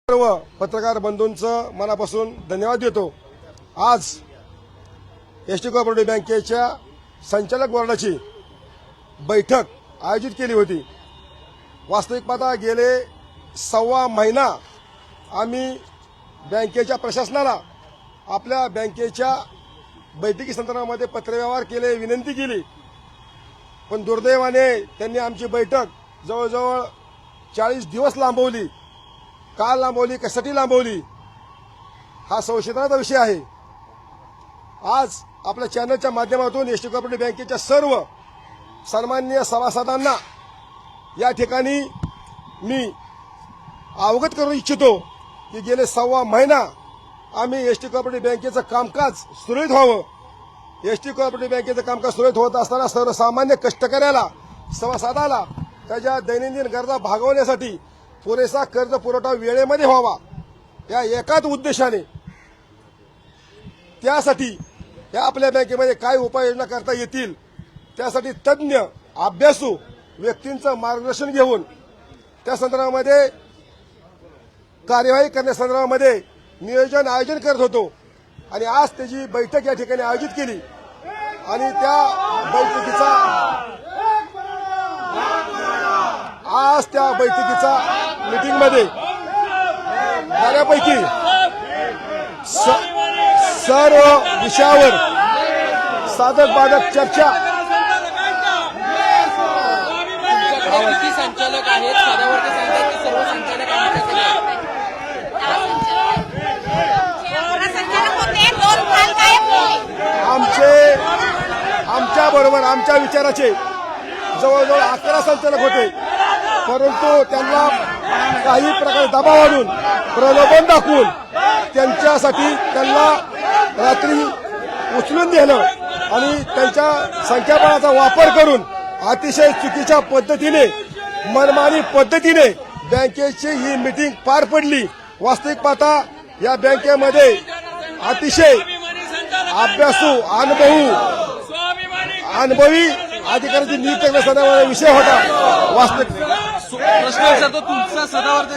सर्व पत्रकार बंधूंचं मनापासून धन्यवाद देतो। आज एसटी कोऑपरेटिव्ह बँकेच्या संचालक बोर्डाची बैठक आयोजित केली होती। वास्तविक पाहता गेले सव्वा महिना आम्ही बँकेच्या प्रशासनाला आपल्या बँकेच्या बैठकी संदर्भामध्ये पत्रव्यवहार केले, विनंती केली, पण दुर्दैवाने त्यांनी आमची बैठक जवळजवळ 40 दिवस लांबवली। का लांबवली, कशासाठी लांबवली, हा संशोधनाचा विषय आहे। आज आपल्या चॅनलच्या माध्यमातून एसटी कोऑपरेटिव्ह बँकेच्या सर्व सन्माननीय सभासदांना या ठिकाणी मी अवगत करू इच्छितो की गेले सव्वा महिना आम्ही एसटी कोऑपरेटिव्ह बँकेचं कामकाज सुरळीत व्हावं। एसटी कोऑपरेटिव्ह बँकेचं कामकाज सुरळीत होत असताना सर्वसामान्य कष्टकऱ्याला, सभासदाला त्याच्या दैनंदिन गरजा भागवण्यासाठी पुरेसा कर्ज पुरवठा वेळेमध्ये व्हावा, या एकाच उद्देशाने त्यासाठी या आपल्या बँकेमध्ये काय उपाययोजना करता येतील त्यासाठी तज्ञ अभ्यासू व्यक्तींचं मार्गदर्शन घेऊन त्या संदर्भामध्ये कार्यवाही करण्यासंदर्भामध्ये नियोजन आयोजन करत होतो। आणि आज त्याची बैठक या ठिकाणी आयोजित केली आणि त्या बैठकीचा मीटिंगमध्ये बऱ्यापैकी सर्व विषयावर साधक बाधक चर्चा। किती संचालक आहेत? सदावर्ती सांगतात की सर्व संचालक आमच्या बरोबर आमच्या विचाराचे जवळजवळ 11 संचालक होते, परंतु त्यांना काही प्रकारे दबाव आणून प्रलोभन दाखवून त्यांच्यासाठी त्यांना रात्री उचलून नेलं आणि त्यांच्या संख्याबळाचा वापर करून अतिशय चुकीच्या पद्धतीने, मनमानी पद्धतीने बँकेची ही मीटिंग पार पडली। वास्तविक पाहता या बँकेमध्ये अतिशय अभ्यासू, अनुभवी अधिकाऱ्याची नियुक्ती करण्याचा विषय होता। वास्तविक प्रश्न तुमचा सदावर्ती